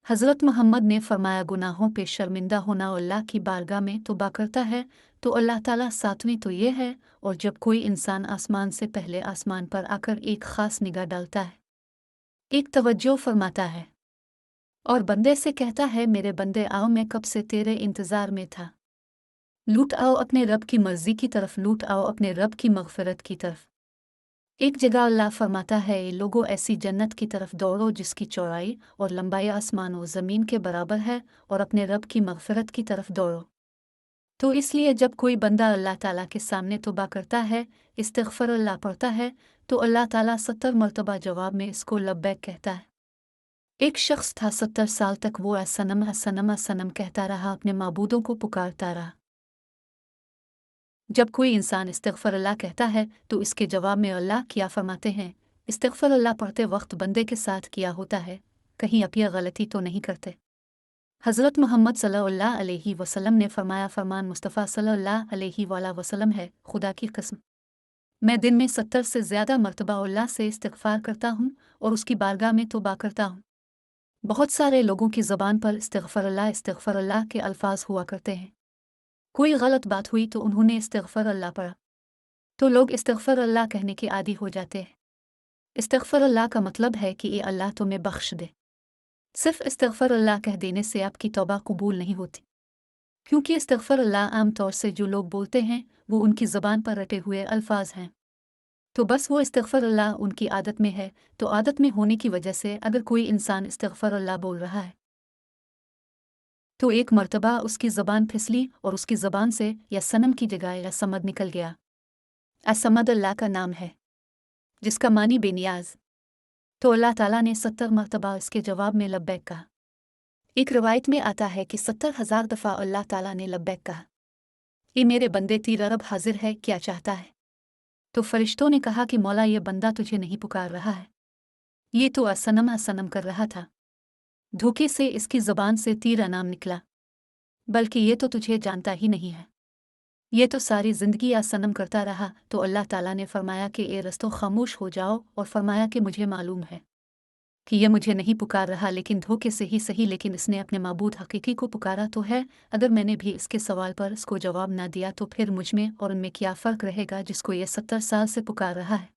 हज़रत मोहम्मद ने फरमाया गुनाहों पे शर्मिंदा होना अल्लाह की बारगाह में तौबा करता है तो अल्लाह ताला सातवीं तो ये है। और जब कोई इंसान आसमान से पहले आसमान पर आकर एक ख़ास निगाह डालता है, एक तवज्जो फरमाता है और बंदे से कहता है मेरे बंदे आओ मैं कब से तेरे इंतज़ार में था, लूट आओ अपने रब की मर्ज़ी की तरफ, लूट आओ अपने रब की मग़फ़िरत की तरफ। एक जगह अल्लाह फरमाता है ये लोगों ऐसी जन्नत की तरफ दौड़ो जिसकी चौड़ाई और लंबाई आसमान और ज़मीन के बराबर है और अपने रब की मग़फ़िरत की तरफ दौड़ो। तो इसलिए जब कोई बंदा अल्लाह ताला के सामने तौबा करता है, इस्तिग़फ़ारुल्लाह पढ़ता है, तो अल्लाह ताला 70 मरतबा जवाब में इसको लब्बैक कहता है। एक शख्स था 70 साल तक वो असनम असनम असनम कहता रहा, अपने माबूदों को पुकारता रहा। जब कोई इंसान इस्तिग़फ़ारुल्लाह कहता है तो इसके जवाब में अल्लाह क्या फरमाते हैं, इस्तिग़फ़ारुल्लाह पढ़ते वक्त बंदे के साथ क्या होता है, कहीं आप ये गलती तो नहीं करते। हज़रत मोहम्मद सल्लल्लाहु अलैहि वसल्लम ने फरमाया, फरमान मुस्तफ़ा सल्लल्लाहु अलैहि वसल्लम है, खुदा की कसम मैं दिन में 70 से ज़्यादा मरतबा अल्लाह से इस्तिग़फ़ार करता हूँ और उसकी बारगाह में तौबा करता हूँ। बहुत सारे लोगों की ज़बान पर इस्तिग़फ़ारुल्लाह के अल्फाज हुआ करते हैं। कोई गलत बात हुई तो उन्होंने इस्तिग़फ़ारुल्लाह पढ़ा, तो लोग इस्तिग़फ़ारुल्लाह कहने के आदी हो जाते हैं। इस्तिग़फ़ारुल्लाह का मतलब है कि ये अल्लाह तुम्हें बख्श दे। सिर्फ़ इस्तिग़फ़ारुल्लाह कह देने से आपकी तौबा कबूल नहीं होती, क्योंकि इस्तिग़फ़ारुल्लाह आम तौर से जो लोग बोलते हैं वो उनकी ज़बान पर रटे हुए अल्फाज हैं। तो बस वो इस्तिग़फ़ारुल्लाह उनकी आदत में है, तो आदत में होने की वजह से अगर कोई इंसान इस्तिग़फ़ारुल्लाह बोल रहा है तो एक मर्तबा उसकी ज़बान फिसली और उसकी ज़बान से या सनम की जगह या समद निकल गया। असमद अल्लाह का नाम है जिसका मानी बेनियाज। तो अल्लाह ताला ने 70 मरतबा इसके जवाब में लब्बैक कहा। एक रवायत में आता है कि 70,000 दफ़ा अल्लाह ताला ने लब्बैक कहा। ये मेरे बंदे तेरा रब हाजिर है, क्या चाहता है? तो फरिश्तों ने कहा कि मौला ये बंदा तुझे नहीं पुकार रहा है, ये तो असनम असनम कर रहा था, धोखे से इसकी ज़बान से तेरा नाम निकला, बल्कि ये तो तुझे जानता ही नहीं है, ये तो सारी ज़िंदगी असनम करता रहा। तो अल्लाह ताला ने फरमाया कि ए रस्तों खामोश हो जाओ, और फरमाया कि मुझे मालूम है कि यह मुझे नहीं पुकार रहा, लेकिन धोखे से ही सही, लेकिन इसने अपने माबूद हकीकी को पुकारा तो है। अगर मैंने भी इसके सवाल पर इसको जवाब ना दिया तो फिर मुझ में और उनमें क्या फ़र्क रहेगा जिसको ये 70 साल से पुकार रहा है।